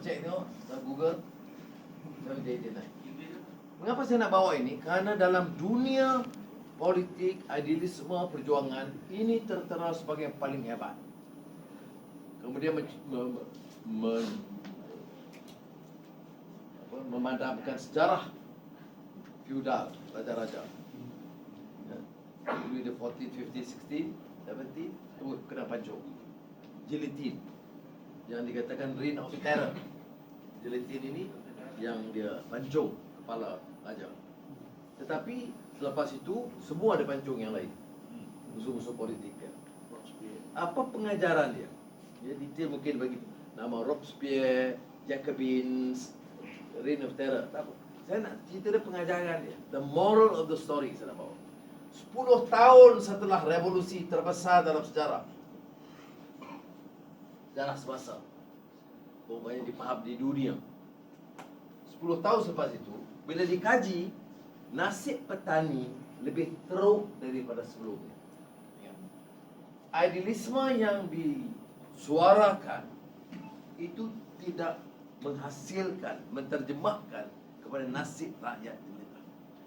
cek tengok dalam Google. Saya jadi naik. Mengapa saya nak bawa ini? Karena dalam dunia politik, idealisme, perjuangan, ini tertera sebagai yang paling hebat. Kemudian memadamkan sejarah feudal, raja-raja. Louis the 14th, 15th, 16th, 17th, kena pancung. Guillotine, yang dikatakan reign of terror. Guillotine ini yang dia pancung kepala raja. Tetapi selepas itu semua ada pancung yang lain, musuh-musuh politik dia. Apa pengajaran dia? Dia detail mungkin bagi nama Robespierre, Jacobins, reign of terror. Tak apa. Saya nak cerita dia pengajaran dia. The moral of the story saya nak bawa. 10 tahun setelah revolusi terbesar dalam sejarah semasa, banyak dipaham di dunia. 10 tahun selepas itu, bila dikaji, nasib petani lebih teruk daripada sebelumnya. Idealisme yang disuarakan itu tidak menghasilkan, menterjemahkan kepada nasib rakyat.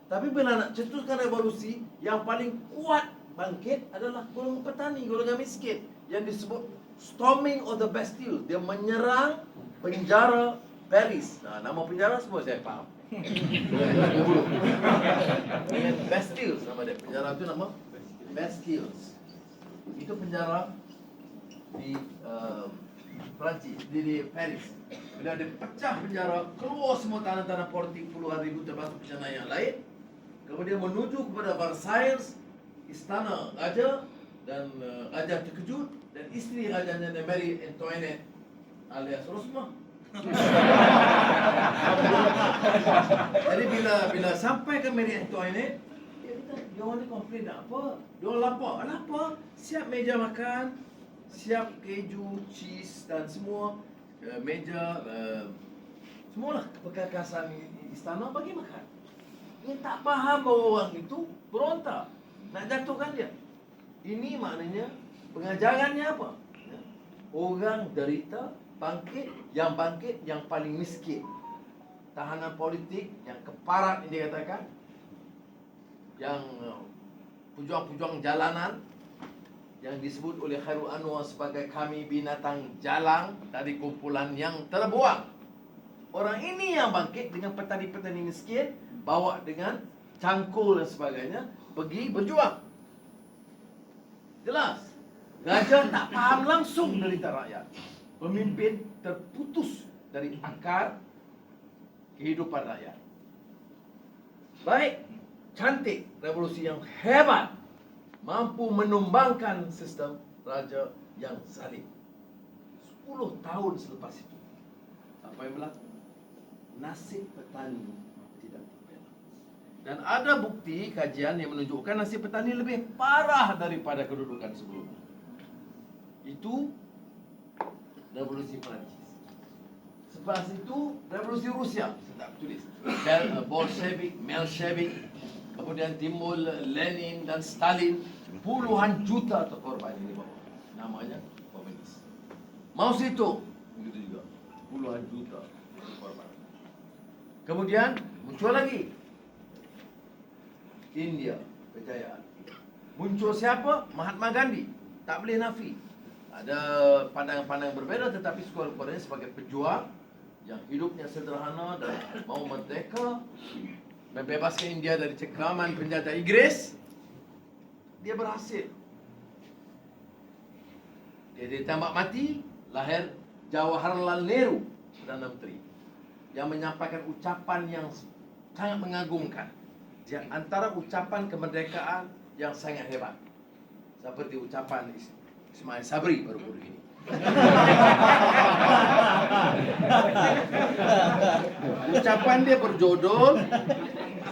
Tapi bila nak cetuskan revolusi, yang paling kuat bangkit adalah golongan petani, golongan miskin, yang disebut storming of the Bastille. Dia menyerang penjara Paris. Nah, nama penjara semua saya faham. Bastille nama dia. Penjara itu nama Bastille. Itu penjara di Perancis, di Paris. Bila dia pecah penjara, keluar semua tanah-tanah politik puluhan ribu termasuk penjara yang lain. Kemudian menuju kepada Versailles, istana raja, dan raja terkejut, dan isteri rajanya Marie Antoinette alias Rosmah. Jadi bila sampai ke Marie Antoinette, dia orang ni komplain nak apa? Dia orang lapar. Siap meja makan, siap keju, cheese dan semua meja, semualah perkakasan istana bagi makan. Dia tak faham bahawa orang itu berontak, nak jatuhkan dia. Ini maknanya pengajarannya apa? Orang derita bangkit yang paling miskin. Tahanan politik yang keparat ini dikatakan, yang pejuang-pejuang jalanan yang disebut oleh Khairul Anwar sebagai kami binatang jalang dari kumpulan yang terbuang. Orang ini yang bangkit dengan petani-petani miskin, bawa dengan cangkul dan sebagainya, pergi berjuang. Jelas, raja tak faham langsung derita rakyat. Pemimpin terputus dari akar kehidupan rakyat. Baik, cantik revolusi yang hebat, mampu menumbangkan sistem raja yang zalim. 10 tahun selepas itu, apa yang berlaku? Nasib petani tidak terbela. Dan ada bukti kajian yang menunjukkan nasib petani lebih parah daripada kedudukan sebelumnya. Itu revolusi Perancis. Selepas itu revolusi Rusia, saya tak tulis. Bolshevik, Menshevik, kemudian timbul Lenin dan Stalin. Puluhan juta terkorban di bawah. Namanya komunis. Mao Zedong begitu juga. Puluhan juta terkorban. Kemudian muncul lagi India, kejayaan. Muncul siapa? Mahatma Gandhi. Tak boleh nafi. Ada pandangan-pandangan berbeza, tetapi sekurang-kurangnya sebagai pejuang yang hidupnya sederhana dan mau merdeka, membebaskan India dari cengkraman penjajah Inggris, dia berhasil. Dia ditembak mati, lahir Jawaharlal Nehru, Perdana Menteri, yang menyampaikan ucapan yang sangat mengagumkan. Di antara ucapan kemerdekaan yang sangat hebat, seperti ucapan Ismail Sabri baru-baru ini. Ucapan dia berjudul,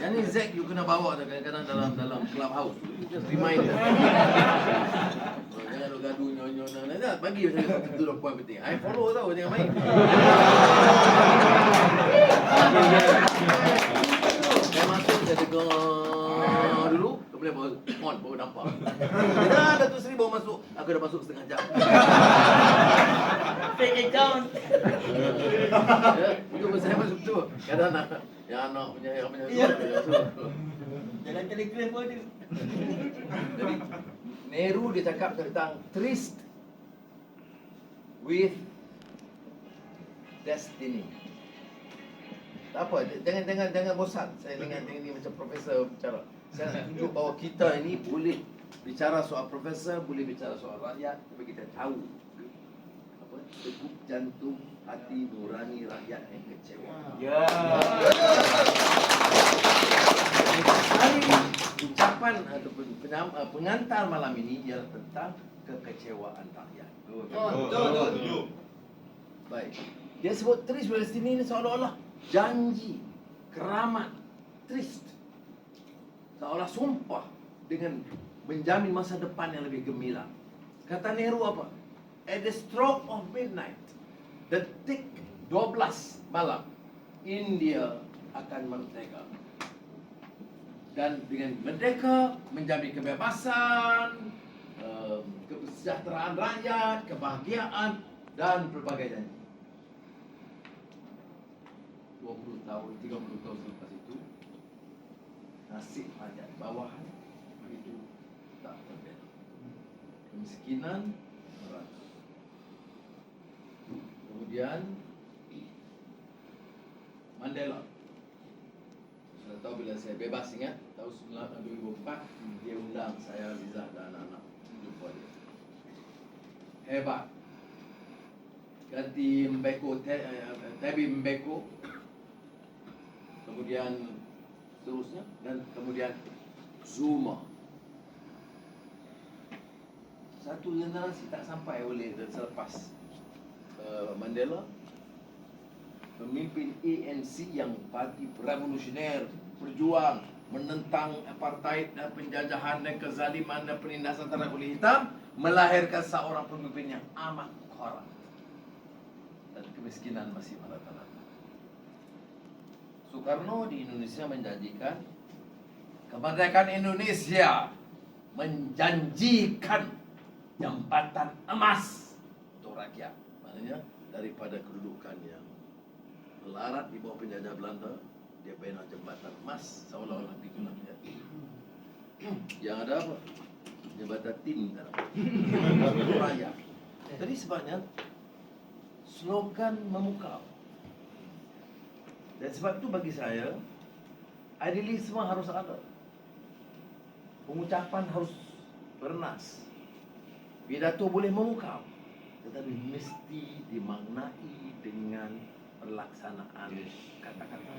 yang ni Zack you kena bawa kadang-kadang dalam clubhouse. Just reminder. Jangan gaduh nyonya nak bagi saya satu dua poin penting. I follow tau, jangan main. Saya masuk, saya dengar dulu, kemudian baru nampak. Dah Datuk Seri baru masuk, aku dah masuk setengah jam. Fake account. Itu saya masuk tu. Kadang nak yang anak punya yang punya. Ya. Dalam Telegram pun ada. Jadi Nehru dia cakap tentang tryst with destiny. Tak apa, jangan bosan. Saya dengar ini macam profesor bicara. Saya nak tunjuk bahawa kita ini boleh bicara soal profesor, boleh bicara soal rakyat, tapi kita tahu apa degup jantung hati nurani rakyat yang kecewa. Ya. Hari ucapan ataupun pengantar malam ini ialah tentang kekecewaan rakyat. Betul. Baik. Dia sebut tris Palestin ini seolah-olah janji, keramat, trist. Seolah sumpah dengan menjamin masa depan yang lebih gemilang. Kata Nehru apa? At the stroke of midnight, detik 12 malam, India akan merdeka. Dan dengan merdeka menjamin kebebasan, kesejahteraan rakyat, kebahagiaan dan berbagai janji. 20 tahun, 30 tahun selepas itu, nasib rakyat bawahan itu tak berbeza. Kemiskinan merata. Kemudian Mandela. Sudah tahu bila saya bebas, ingat tahun 2004 dia undang saya, Liza dan anak-anak jumpa dia. Hebat. Ganti Mbeko, Tebi Mbeko. Kemudian seterusnya dan kemudian Zuma. Satu generasi tak sampai oleh selepas Mandela, pemimpin ANC yang parti revolusioner berjuang menentang apartheid dan penjajahan dan kezaliman dan penindasan terhadap kulit hitam, melahirkan seorang pemimpin yang amat korup dan kemiskinan masih merata-rata. Soekarno di Indonesia menjanjikan kemerdekaan Indonesia, menjanjikan jembatan emas untuk rakyat. Maknanya daripada kedudukan yang melarat di bawah penjajah Belanda, dia bina jembatan emas seolah-olah digunakan rakyat. Yang ada apa? Jembatan tinta. Rakyat. Jadi sebenarnya slogan memukau. Dan sebab itu bagi saya, idealisme harus ada. Pengucapan harus bernas. Pidato boleh memukau, tetapi mesti dimaknai dengan pelaksanaan kata-kata.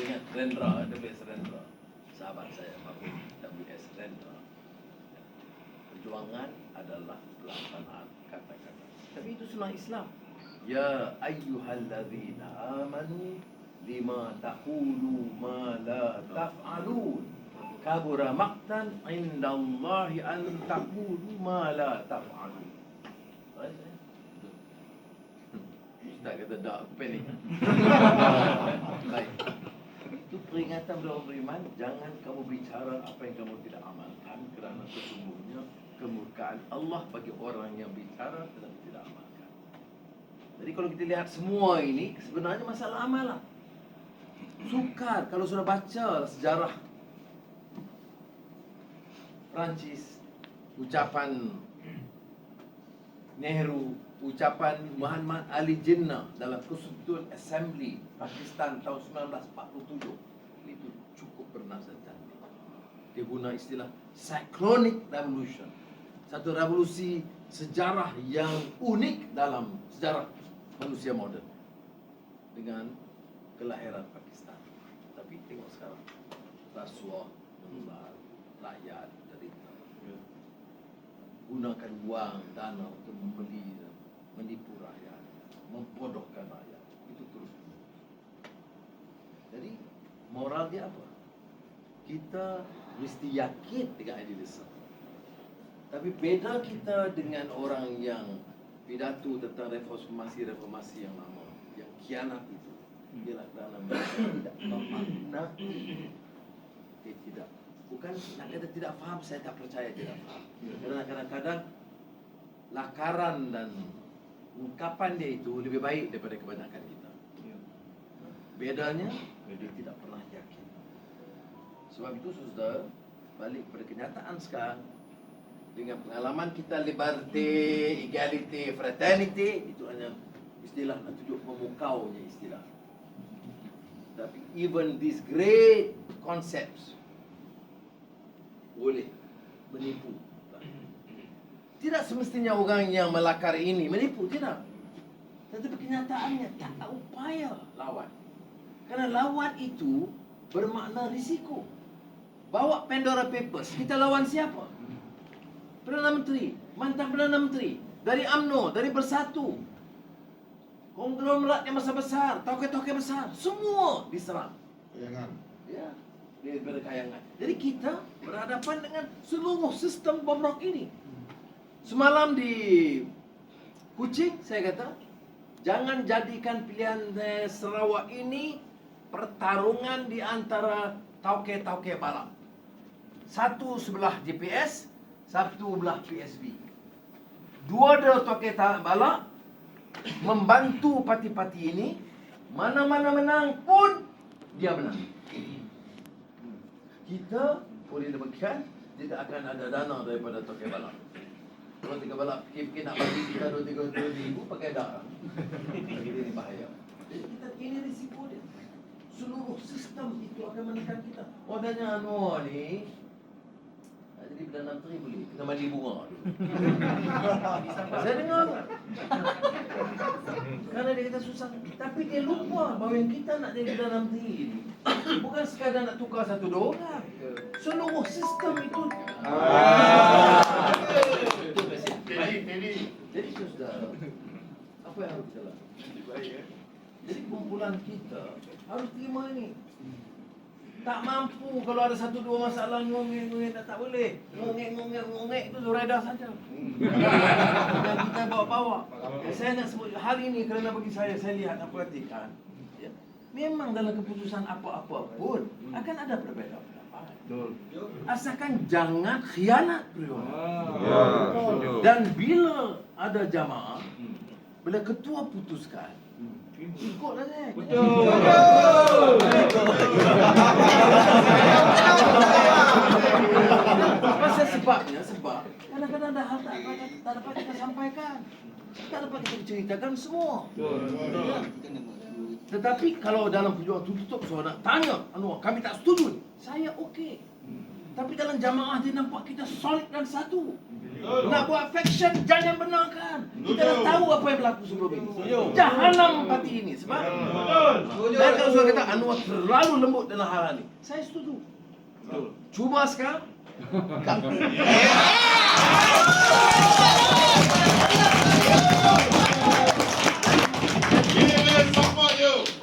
Ingat Rendra, W.S. Rendra, sahabat saya, W.S. Rendra. Perjuangan adalah pelaksanaan kata-kata. Tapi itu sunnah Islam. Ya ayyuhalladzina amanu lima taqulu ma la taf'alun. Kabura maqtan indallahi an taqulu ma la taf'alun. Ustaz kata tak, aku panik. Baik. Itu peringatan kepada orang beriman, jangan kamu bicara apa yang kamu tidak amalkan, kerana sesungguhnya kemurkaan Allah bagi orang yang bicara tetapi tidak amalkan. Jadi kalau kita lihat semua ini sebenarnya masalah amalan. Sukar kalau sudah baca sejarah Perancis, ucapan Nehru, ucapan Muhammad Ali Jinnah dalam Constituent Assembly Pakistan tahun 1947, itu cukup bernas dan cantik. Dia guna istilah cyclonic revolution, satu revolusi sejarah yang unik dalam sejarah manusia moden dengan kelahiran Pakistan. Tapi tengok sekarang, rasuah menular, rakyat derita, gunakan wang dana untuk membeli, menipu rakyat, membodohkan rakyat. Itu terus. Jadi moral dia apa? Kita mesti yakin dengan idealisme. Tapi beda kita dengan orang yang pidato tentang reformasi yang lama, yang khianat itu. Ialah kerana mereka tidak memaknai, dia tidak Bukan nak kata tidak faham, saya tak percaya tidak faham. Kerana kadang-kadang lakaran dan ungkapan dia itu lebih baik daripada kebanyakan kita. Bedanya, dia tidak pernah yakin. Sebab itu saudara, balik pada kenyataan sekarang, dengan pengalaman kita liberty, equality, fraternity, itu hanya istilah nak tunjuk memukaunya istilah. Tapi even these great concepts boleh menipu. Tidak semestinya orang yang melakar ini menipu, tidak. Tetapi kenyataannya tak ada upaya lawan. Kerana lawan itu bermakna risiko. Bawa Pandora Papers, kita lawan siapa? Perdana Menteri, mantan Perdana Menteri, dari UMNO, dari Bersatu, konglomerat yang besar-besar, tokoh-tokoh besar, semua diserang. Kayangan. Ya, daripada kayangan. Jadi kita berhadapan dengan seluruh sistem bomrok ini. Semalam di Kuching, saya kata, jangan jadikan pilihan Sarawak ini pertarungan di antara tauke-tauke balap. Satu sebelah GPS, satu belah PSB. Dua-dua tauke balap membantu parti-parti ini. Mana-mana menang pun dia menang. Kita boleh demikian, tidak akan ada dana daripada tauke balap. Kalau tiga balap fikir nak bagi kita 2-3 ribu pakai darah. Ini bahaya. Jadi kita ini risiko dia. Seluruh sistem itu akan menekan kita. Orangnya ni jadi Perdana Menteri boleh kena mandi bunga. Saya dengar. Kerana dia kata susah. Tapi dia lupa bahawa yang kita nak jadi Perdana Menteri ini bukan sekadar nak tukar 1-2 orang. Seluruh sistem itu. Jadi saudara, apa yang harus kita lakukan? Jadi kumpulan kita harus terima ini. Tak mampu kalau ada 1-2 masalah ngongek-ngongek tak boleh. Ngongek itu Zuraida saja. Yang kita bawa-bawa. Saya nak sebut hari ini kerana bagi saya lihat dan perhatikan. Ya, memang dalam keputusan apa-apa pun akan ada perbezaan pendapat. Asalkan jangan khianat dan bila ada jamaah, bila ketua putuskan, ikutlah saya. Betul. Pasal sebabnya, kadang-kadang ada hal tak dapat kita sampaikan, tak dapat kita ceritakan semua. Tetapi kalau dalam perjuangan tutup, saya nak tanya, Anwar, kami tak setuju. Saya okey. Tapi dalam jamaah dia nampak kita solid dan satu. Nak buat faction, jangan benarkan. Kita dah tahu apa yang berlaku sebelum ini. Jahanam parti ini. Sebab dan kalau saya kata Anwar terlalu lembut dalam hal ini, saya setuju. Cuba sekarang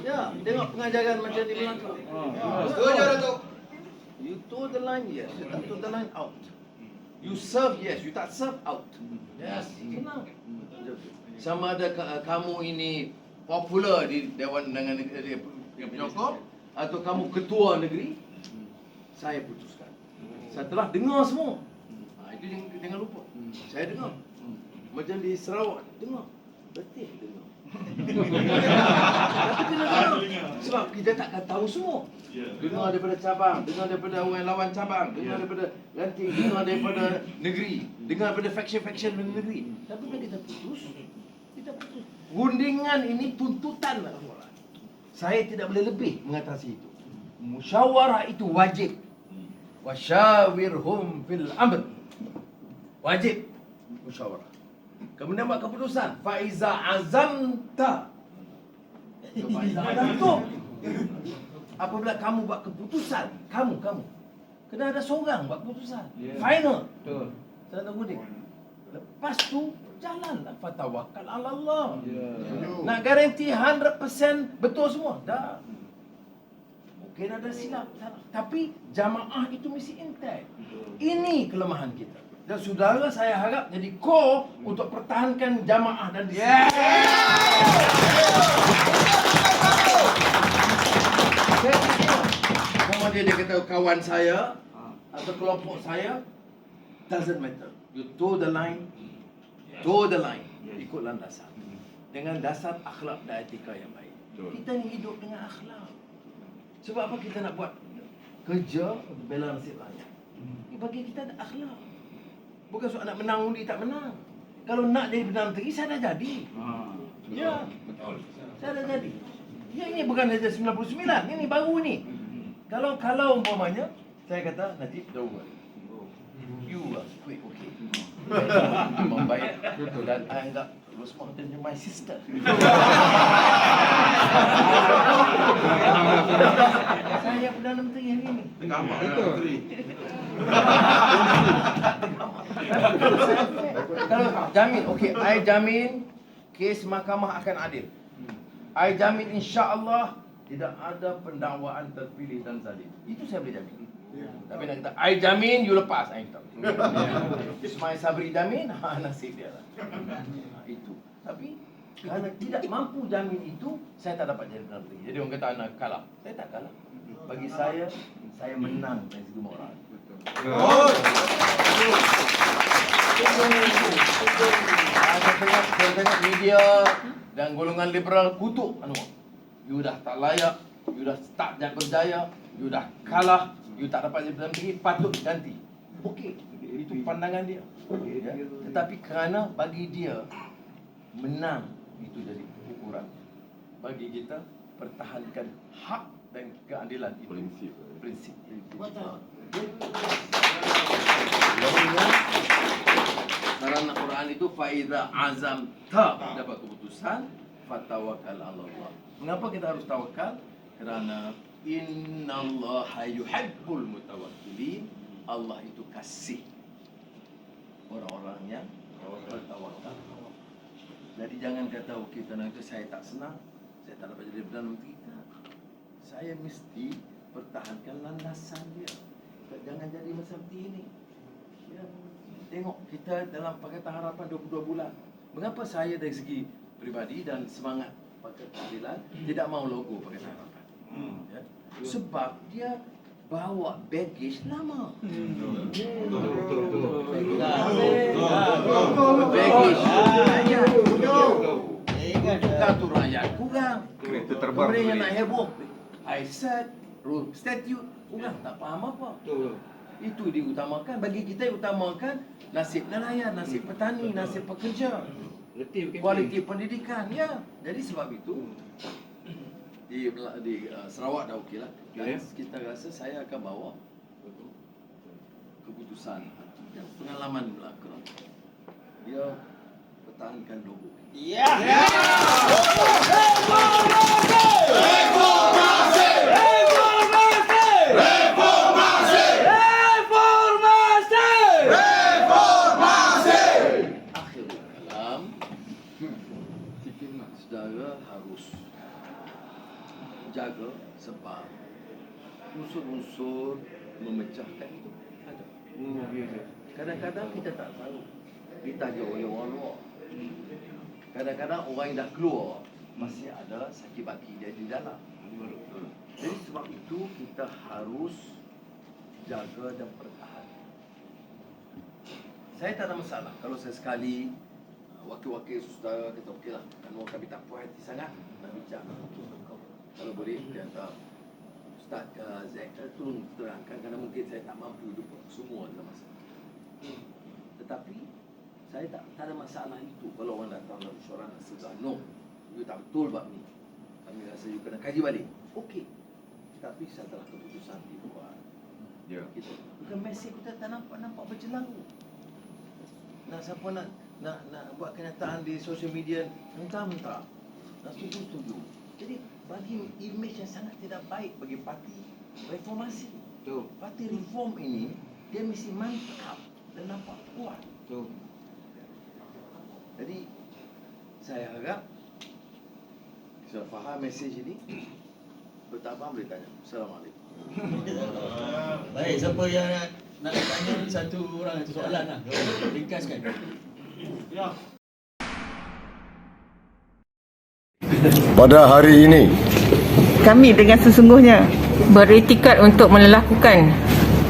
ya, tengok pengajaran macam di Melaka. Setuju, Datuk. You toe the line, yes. You tak toe the line, out. You serve, yes. You tak serve, out. Yes, senang. Sama ada kamu ini popular di Dewan dengan penyokong atau kamu ketua negeri, saya putuskan. Saya telah dengar semua. Itu jangan lupa. Saya dengar. Macam di Sarawak, dengar. Betul dengar. Tapi kena dengar. Sebab kita takkan tahu semua. Dengar daripada cabang, dengar daripada orang lawan cabang, dengar daripada ranting, dengar daripada negeri, dengar daripada faction-faction negeri. Tapi bila kita putus, rundingan ini tuntutan lah. Saya tidak boleh lebih mengatasi itu. Musyawarah itu wajib. Wasyawirhum fil amr. Wajib musyawarah. Kemudian buat keputusan. Faiza azamta. Faiza azamtum. Apabila kamu buat keputusan, kamu kena ada seorang buat keputusan. Final. Betul. Saya nak guding. Lepas tu jalanlah fatawakkal ala Allah. Nak garanti 100% betul semua? Dah. Mungkin ada silap, salah. Tapi jamaah itu mesti intact. Ini kelemahan kita. Dan saudara saya harap jadi core untuk pertahankan jamaah dan disiplin. Saya tengok dia kata kawan saya atau kelompok saya, doesn't matter. You toe the line, ikut landasan. Dengan dasar akhlak dan etika yang baik. Kita ni hidup dengan akhlak. Sebab apa kita nak buat kerja untuk bela nasib rakyat? Bagi kita ada akhlak. Bukan soal nak menang undi tak menang. Kalau nak jadi Perdana Menteri, saya dah jadi. Ya, saya dah jadi. Ya, ini bukan saja 99, ini baru ni. Kalau umpamanya, saya kata Najib, don't worry. You are quick, okay. Membaik. Dan I anggap Rosmah dan my sister. Saya Perdana Menteri hari ini. Kalau jamin, okey, I jamin kes mahkamah akan adil. I jamin insya-Allah tidak ada pendakwaan terpilih dan zalim. Itu saya boleh jamin. Tapi nak kata I jamin you lepas, I tak. Ismail Sabri jamin, nasib dia lah. Itu. Tapi kerana tidak mampu jamin itu, saya tak dapat jadi Perdana Menteri. Jadi orang kata anak kalah. Saya tak kalah. Bagi saya menang dari segi moral. Saya tengok media dan golongan liberal kutuk Anwar. You dah tak layak, you dah tak berjaya, you dah kalah, you tak dapat jadi Perdana Menteri, patut ganti. Okey, itu pandangan dia. Ya? Tetapi kerana bagi dia menang itu jadi ukuran. Bagi kita pertahankan hak dan keadilan itu prinsip. Dalam Al-Quran itu faiza azamta, dapat keputusan fatawakkal 'ala Allah. Mengapa kita harus tawakal? Kerana innallaha yuhibbul mutawakkilin. Allah itu kasih orang-orang yang bertawakal. Jadi jangan kata okey kerana itu saya tak senang, saya tak dapat jadi Perdana Menteri. Saya mesti pertahankan landasan dia. Jangan jadi macam ini. Ya. Tengok kita dalam Pakatan Harapan 22 bulan. Mengapa saya dari segi peribadi dan semangat Pakatan Keadilan tidak mau logo Pakatan Harapan? Ya. Sebab dia bawa baggage lama. Baggage kartu rakyat kurang. Kemudian yang nak heboh ISAT, statute kurang, tak faham apa. Itu diutamakan. Bagi kita utamakan nasib nelayan, nasib petani, nasib pekerja, kualiti pendidikan. Ya, jadi sebab itu di Sarawak dah okeylah. Dan kita rasa saya akan bawa keputusan yang pengalaman belakang. Dia pertahankan logo. Ya. Saudara harus jaga sebab unsur-unsur memecahkan itu ada. Kadang-kadang kita tak tahu ditaja oleh orang luar. Kadang-kadang orang yang dah keluar masih ada sakit baki dia di dalam. Jadi sebab itu kita harus jaga dan pertahan. Saya tak ada masalah kalau sesekali wakil-wakil saudara kata okeylah, kan kami tak puas hati sangat nak bincang. Kalau boleh dia kata Ustaz Zack tolong terangkan kerana mungkin saya tak mampu hidup semua dalam masa. Tetapi saya tak ada masalah itu kalau orang datang dalam mesyuarat nak sedar. No, you tak betul bab ni. Kami rasa you kena kaji balik. Okey. Tapi setelah keputusan dibuat, ya. Kita bukan mesej kita tak nampak bercelaru. Nak siapa nak buat kenyataan di sosial media mentah-mentah. Nak setuju. Jadi bagi imej yang sangat tidak baik bagi parti reformasi. Betul. Parti reform ini dia mesti mantap dan nampak kuat. Betul. Jadi saya harap sudah faham mesej ini. Bertambah boleh tanya. Assalamualaikum. Baik, siapa yang nak tanya satu orang satu soalan lah. Ringkaskan. Ya. Pada hari ini kami dengan sesungguhnya beriktikad untuk melakukan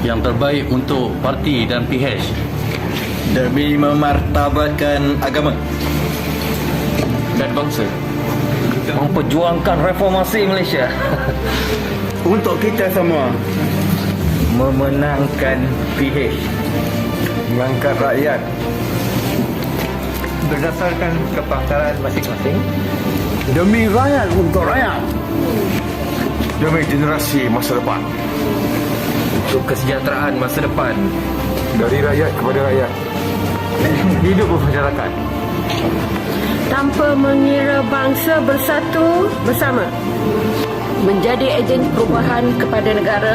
yang terbaik untuk parti dan PH Demi memartabatkan agama dan bangsa. Memperjuangkan reformasi Malaysia. Untuk kita semua, Memenangkan PH. mengangkat rakyat, Berdasarkan kepakaran masing-masing. demi rakyat untuk rakyat, demi generasi masa depan, Untuk kesejahteraan masa depan. dari rakyat kepada rakyat. Hidup bermasyarakat. Tanpa mengira bangsa bersatu bersama, menjadi ejen perubahan kepada negara,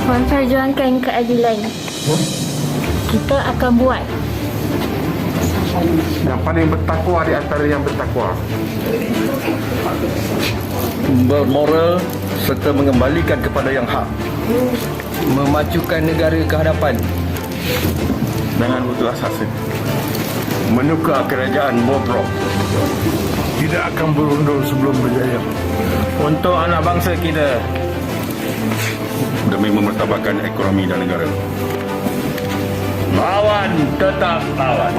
memperjuangkan keadilan. Kita akan buat. Yang paling bertakwa di antara yang bertakwa, Bermoral serta mengembalikan kepada yang hak. Memajukan negara ke hadapan. dengan berkelas asa, menukar kerajaan bobrok, tidak akan berundur sebelum berjaya. Untuk anak bangsa kita. Demi memartabatkan ekonomi dan negara. Lawan tetap lawan.